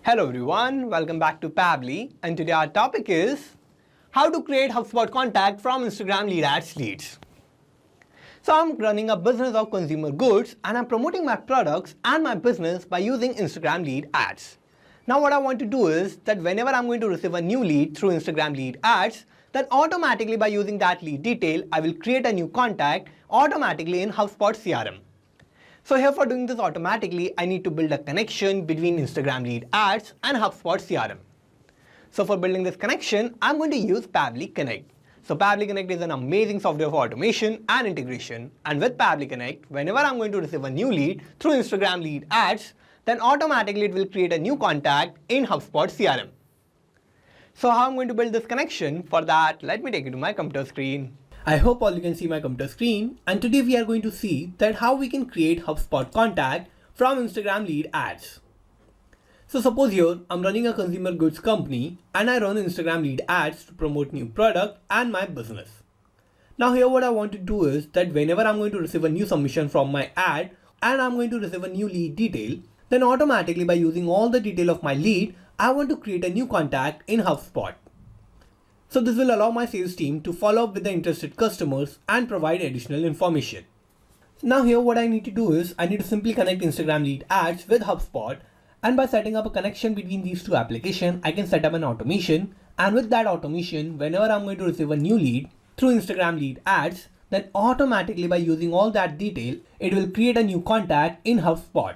Hello everyone, welcome back to Pabbly, and today our topic is how to create HubSpot contact from Instagram lead ads leads. So I'm running a business of consumer goods and I'm promoting my products and my business by using Instagram lead ads. Now what I want to do is that whenever I'm going to receive a new lead through Instagram lead ads, then automatically by using that lead detail, I will create a new contact automatically in HubSpot CRM. So here for doing this automatically, I need to build a connection between Instagram lead ads and HubSpot CRM. So for building this connection, I'm going to use Pabbly Connect. So Pabbly Connect is an amazing software for automation and integration. And with Pabbly Connect, whenever I'm going to receive a new lead through Instagram lead ads, then automatically it will create a new contact in HubSpot CRM. So how I'm going to build this connection? For that, let me take you to my computer screen. I hope all you can see my computer screen, and today we are going to see that how we can create HubSpot contact from Instagram lead ads. So suppose here I'm running a consumer goods company and I run Instagram lead ads to promote new product and my business. Now here what I want to do is that whenever I'm going to receive a new submission from my ad and I'm going to receive a new lead detail, then automatically by using all the detail of my lead, I want to create a new contact in HubSpot. So this will allow my sales team to follow up with the interested customers and provide additional information. Now here what I need to do is I need to simply connect Instagram lead ads with HubSpot, and by setting up a connection between these two applications, I can set up an automation, and with that automation, whenever I'm going to receive a new lead through Instagram lead ads, then automatically by using all that detail, it will create a new contact in HubSpot.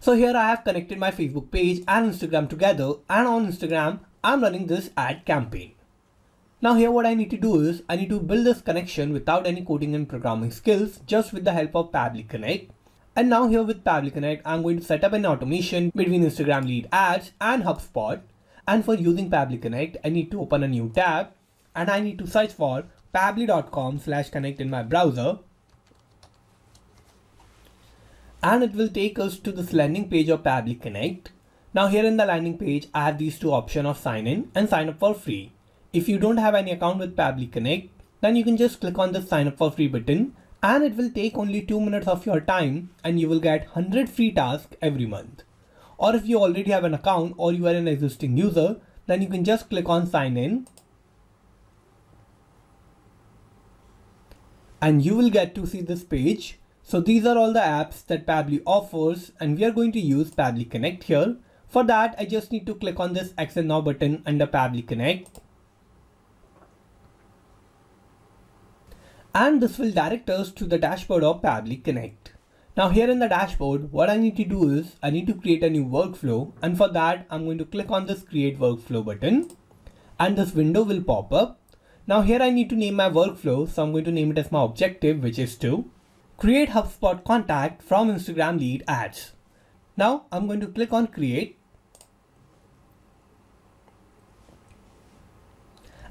So here I have connected my Facebook page and Instagram together, and on Instagram, I'm running this ad campaign. Now here what I need to do is I need to build this connection without any coding and programming skills, just with the help of Pabbly Connect. And now here with Pabbly Connect, I'm going to set up an automation between Instagram lead ads and HubSpot. And for using Pabbly Connect, I need to open a new tab and I need to search for pabbly.com/connect in my browser. And it will take us to this landing page of Pabbly Connect. Now here in the landing page, I have these two options of sign in and sign up for free. If you don't have any account with Pabbly Connect, then you can just click on the sign up for free button and it will take only 2 minutes of your time and you will get 100 free tasks every month. Or if you already have an account or you are an existing user, then you can just click on sign in and you will get to see this page. So these are all the apps that Pabbly offers and we are going to use Pabbly Connect here. For that, I just need to click on this Access Now button under Pabbly Connect. And this will direct us to the dashboard of Pabbly Connect. Now here in the dashboard, what I need to do is I need to create a new workflow, and for that, I'm going to click on this Create Workflow button and this window will pop up. Now here I need to name my workflow, so I'm going to name it as my objective, which is to create HubSpot contact from Instagram lead ads. Now I'm going to click on Create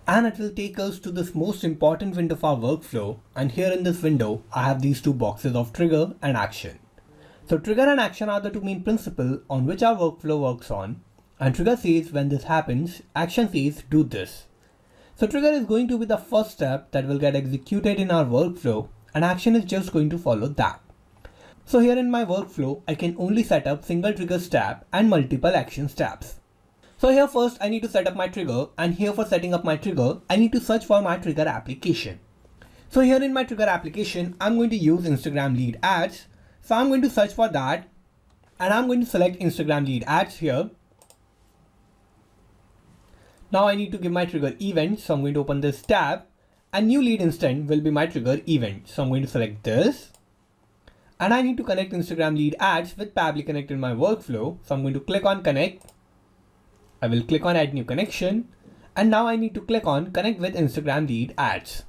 and it will take us to this most important window of our workflow, and here in this window I have these two boxes of trigger and action. So trigger and action are the two main principles on which our workflow works on, and trigger says when this happens, action says do this. So trigger is going to be the first step that will get executed in our workflow and action is just going to follow that. So here in my workflow, I can only set up single trigger step and multiple action steps. So here first I need to set up my trigger, and here for setting up my trigger, I need to search for my trigger application. So here in my trigger application, I'm going to use Instagram lead ads. So I'm going to search for that and I'm going to select Instagram lead ads here. Now I need to give my trigger event. So I'm going to open this tab and new lead instant will be my trigger event. So I'm going to select this. And I need to connect Instagram lead ads with Pabbly Connect in my workflow. So I'm going to click on connect. I will click on add new connection. And now I need to click on connect with Instagram lead ads.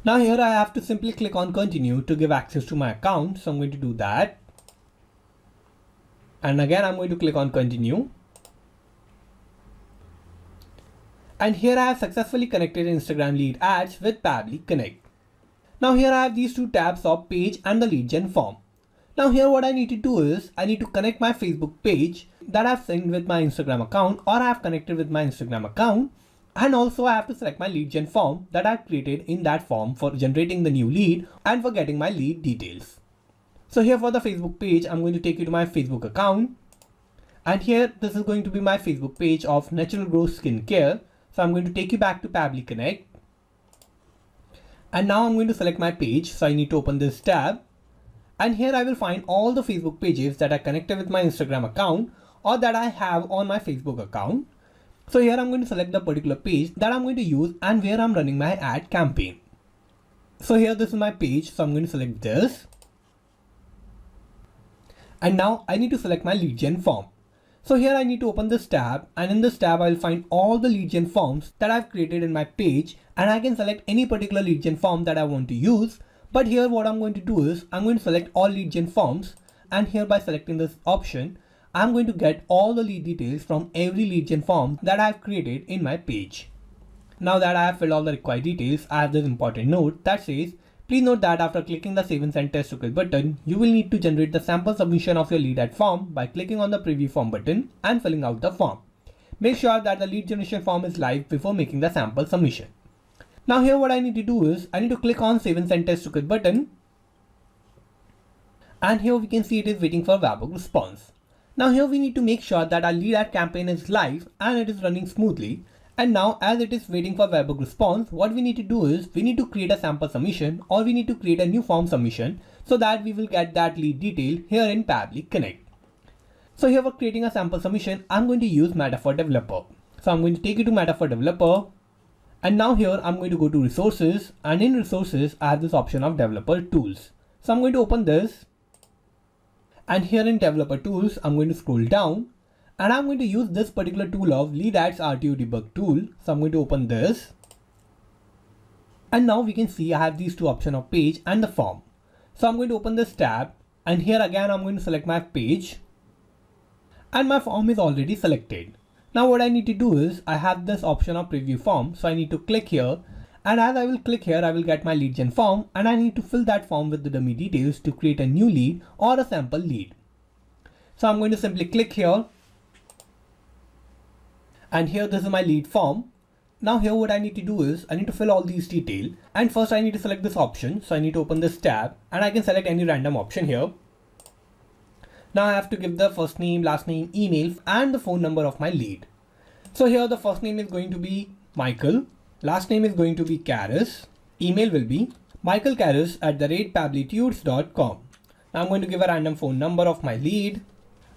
Now here I have to simply click on continue to give access to my account. So I'm going to do that. And again, I'm going to click on continue. And here I have successfully connected Instagram lead ads with Pabbly Connect. Now here I have these two tabs of page and the lead gen form. Now here what I need to do is I need to connect my Facebook page that I've synced with my Instagram account or I have connected with my Instagram account, and also I have to select my lead gen form that I've created in that form for generating the new lead and for getting my lead details. So here for the Facebook page, I'm going to take you to my Facebook account And here, this is going to be my Facebook page of Natural Glow Skincare. So I'm going to take you back to Pabbly Connect. And now I'm going to select my page. So I need to open this tab. And here I will find all the Facebook pages that are connected with my Instagram account or that I have on my Facebook account. So here I'm going to select the particular page that I'm going to use and where I'm running my ad campaign. So here this is my page. So I'm going to select this. And now I need to select my lead gen form. So here I need to open this tab, and in this tab I will find all the lead gen forms that I've created in my page, and I can select any particular lead gen form that I want to use. But here what I'm going to do is I'm going to select all lead gen forms, and here by selecting this option I'm going to get all the lead details from every lead gen form that I've created in my page. Now that I have filled all the required details, I have this important note that says, please note that after clicking the Save and Send Test to Kill button, you will need to generate the sample submission of your lead ad form by clicking on the Preview Form button and filling out the form. Make sure that the lead generation form is live before making the sample submission. Now here what I need to do is, I need to click on Save and Send Test to Kill button. And here we can see it is waiting for webhook response. Now here we need to make sure that our lead ad campaign is live and it is running smoothly. And now as it is waiting for webhook response, what we need to do is we need to create a sample submission or we need to create a new form submission so that we will get that lead detail here in Pabbly Connect. So here for creating a sample submission, I'm going to use Metaphor Developer. So I'm going to take you to Metaphor Developer. And now here I'm going to go to Resources, and in Resources I have this option of Developer Tools. So I'm going to open this, and here in Developer Tools I'm going to scroll down. And I'm going to use this particular tool of Lead Ads RTO Debug tool. So I'm going to open this. And now we can see I have these two options of page and the form. So I'm going to open this tab, and here again I'm going to select my page. And my form is already selected. Now what I need to do is I have this option of Preview Form. So I need to click here. And as I will click here, I will get my lead gen form, and I need to fill that form with the dummy details to create a new lead or a sample lead. So I'm going to simply click here. And here this is my lead form. Now here what I need to do is I need to fill all these details, and first I need to select this option. So I need to open this tab, and I can select any random option here. Now I have to give the first name, last name, email and the phone number of my lead. So here the first name is going to be Michael, last name is going to be Karis, email will be michaelkaris@pabblytudes.com. Now I'm going to give a random phone number of my lead,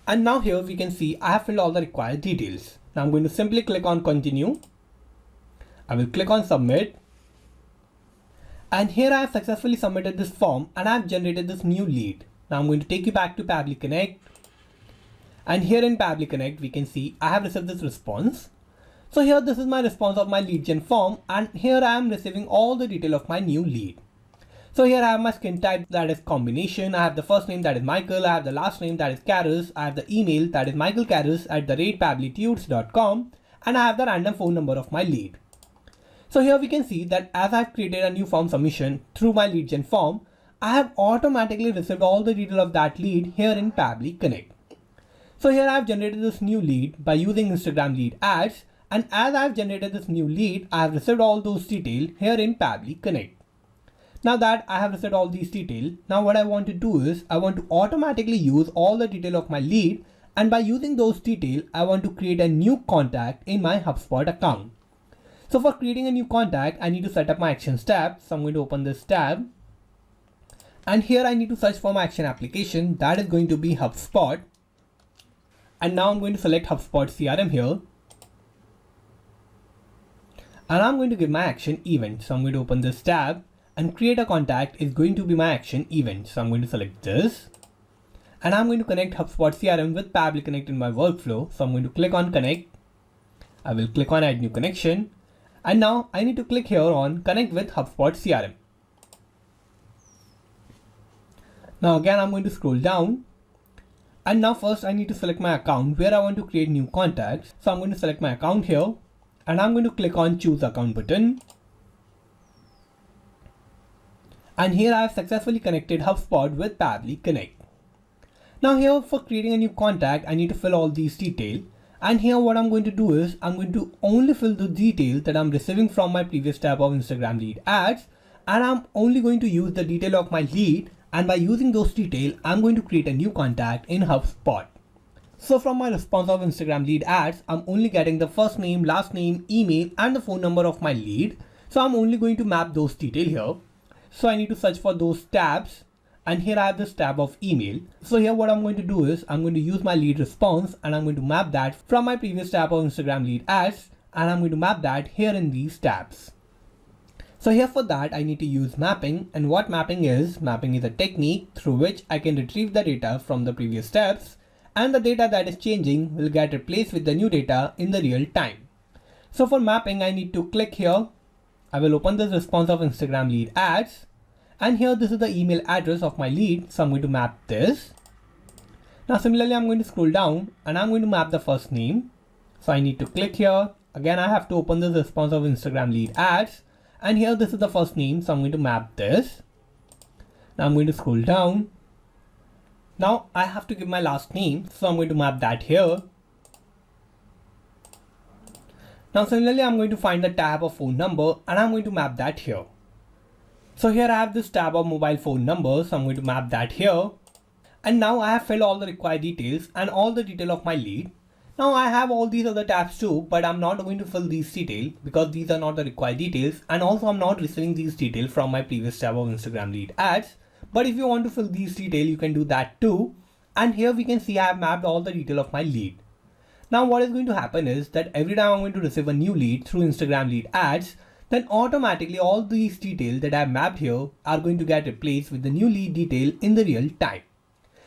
and now here we can see I have filled all the required details. Now I'm going to simply click on Continue. I will click on Submit. And here I have successfully submitted this form and I have generated this new lead. Now I'm going to take you back to Pabbly Connect. And here in Pabbly Connect, we can see I have received this response. So here this is my response of my lead gen form, and here I am receiving all the detail of my new lead. So here I have my skin type, that is combination. I have the first name, that is Michael. I have the last name, that is Karis. I have the email, that is michaelkaris@pabblytudes.com. And I have the random phone number of my lead. So here we can see that as I've created a new form submission through my lead gen form, I have automatically received all the detail of that lead here in Pabbly Connect. So here I've generated this new lead by using Instagram lead ads. And as I've generated this new lead, I have received all those details here in Pabbly Connect. Now that I have received all these details, now what I want to do is I want to automatically use all the detail of my lead, and by using those details, I want to create a new contact in my HubSpot account. So for creating a new contact, I need to set up my actions tab. So I'm going to open this tab, and here I need to search for my action application, that is going to be HubSpot. And now I'm going to select HubSpot CRM here. And I'm going to give my action event. So I'm going to open this tab, and create a contact is going to be my action event. So I'm going to select this, and I'm going to connect HubSpot CRM with Pabbly Connect in my workflow. So I'm going to click on connect. I will click on add new connection, and now I need to click here on connect with HubSpot CRM. Now again I'm going to scroll down, and now first I need to select my account where I want to create new contacts. So I'm going to select my account here, and I'm going to click on choose account button. And here I have successfully connected HubSpot with Pabbly Connect. Now here for creating a new contact, I need to fill all these details. And here what I'm going to do is I'm going to only fill the details that I'm receiving from my previous tab of Instagram lead ads. And I'm only going to use the detail of my lead. And by using those details, I'm going to create a new contact in HubSpot. So from my response of Instagram lead ads, I'm only getting the first name, last name, email, and the phone number of my lead. So I'm only going to map those details here. So I need to search for those tabs, and here I have this tab of email. So here what I'm going to do is I'm going to use my lead response, and I'm going to map that from my previous tab of Instagram lead ads, and I'm going to map that here in these tabs. So here for that I need to use mapping, and what mapping is a technique through which I can retrieve the data from the previous steps, and the data that is changing will get replaced with the new data in the real time. So for mapping I need to click here. I will open this response of Instagram lead ads, and here this is the email address of my lead, so I'm going to map this. Now similarly I'm going to scroll down and I'm going to map the first name. So I need to click here. Again I have to open this response of Instagram lead ads, and here this is the first name, so I'm going to map this. Now I'm going to scroll down. Now I have to give my last name, so I'm going to map that here. Now similarly I'm going to find the tab of phone number, and I'm going to map that here. So here I have this tab of mobile phone number, so I'm going to map that here. And now I have filled all the required details and all the detail of my lead. Now I have all these other tabs too, but I'm not going to fill these details because these are not the required details, and also I'm not receiving these details from my previous tab of Instagram lead ads. But if you want to fill these details, you can do that too. And here we can see I have mapped all the detail of my lead. Now what is going to happen is that every time I'm going to receive a new lead through Instagram lead ads, then automatically all these details that I have mapped here are going to get replaced with the new lead detail in the real time.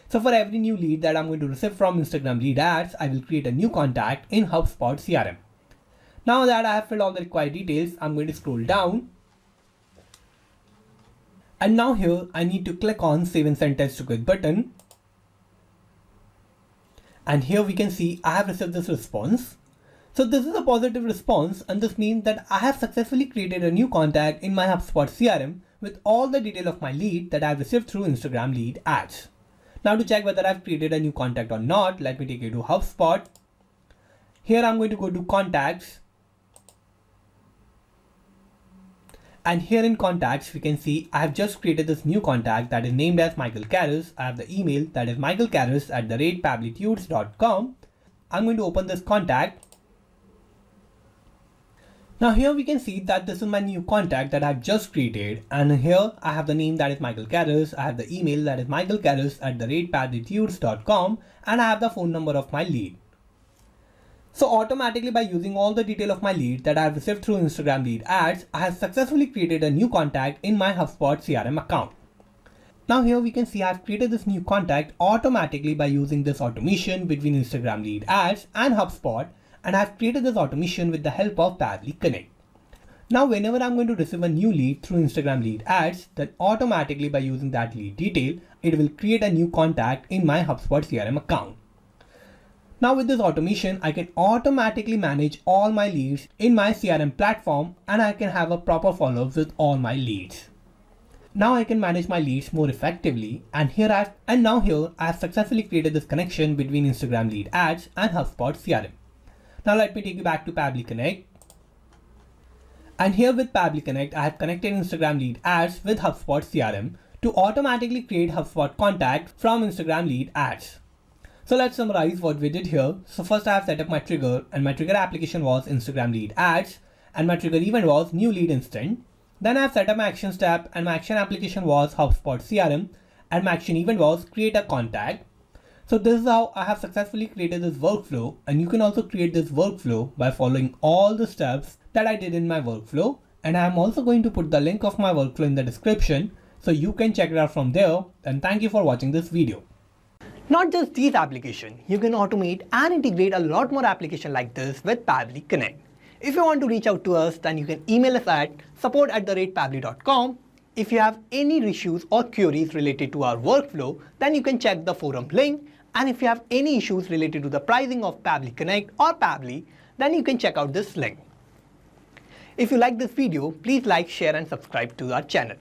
So for every new lead that I'm going to receive from Instagram lead ads, I will create a new contact in HubSpot CRM. Now that I have filled all the required details, I'm going to scroll down. And now here I need to click on Save and Send Test to Quick button. And here we can see I have received this response. So this is a positive response, and this means that I have successfully created a new contact in my HubSpot CRM with all the detail of my lead that I have received through Instagram lead ads. Now to check whether I've created a new contact or not, let me take you to HubSpot. Here I'm going to go to Contacts. And here in Contacts, we can see I have just created this new contact that is named as Michael Karras. I have the email that is michaelkarras@pablitudes.com. I'm going to open this contact. Now here we can see that this is my new contact that I've just created, and here I have the name that is Michael Karras, I have the email that is michaelkarras@pablitudes.com, and I have the phone number of my lead. So automatically by using all the detail of my lead that I have received through Instagram lead ads, I have successfully created a new contact in my HubSpot CRM account. Now here we can see I've created this new contact automatically by using this automation between Instagram lead ads and HubSpot, and I've created this automation with the help of Pabbly Connect. Now whenever I'm going to receive a new lead through Instagram lead ads, then automatically by using that lead detail, it will create a new contact in my HubSpot CRM account. Now with this automation, I can automatically manage all my leads in my CRM platform, and I can have a proper follow-up with all my leads. Now I can manage my leads more effectively, and now here I have successfully created this connection between Instagram lead ads and HubSpot CRM. Now let me take you back to Pabbly Connect. And here with Pabbly Connect, I have connected Instagram lead ads with HubSpot CRM to automatically create HubSpot contact from Instagram lead ads. So let's summarize what we did here. So first I have set up my trigger, and my trigger application was Instagram lead ads, and my trigger event was new lead instant. Then I have set up my actions tab, and my action application was HubSpot CRM, and my action event was create a contact. So this is how I have successfully created this workflow, and you can also create this workflow by following all the steps that I did in my workflow, and I am also going to put the link of my workflow in the description so you can check it out from there. And thank you for watching this video. Not just these applications, you can automate and integrate a lot more applications like this with Pabbly Connect. If you want to reach out to us, then you can email us at support@pabbly.com. If you have any issues or queries related to our workflow, then you can check the forum link. And if you have any issues related to the pricing of Pabbly Connect or Pabbly, then you can check out this link. If you like this video, please like, share and subscribe to our channel.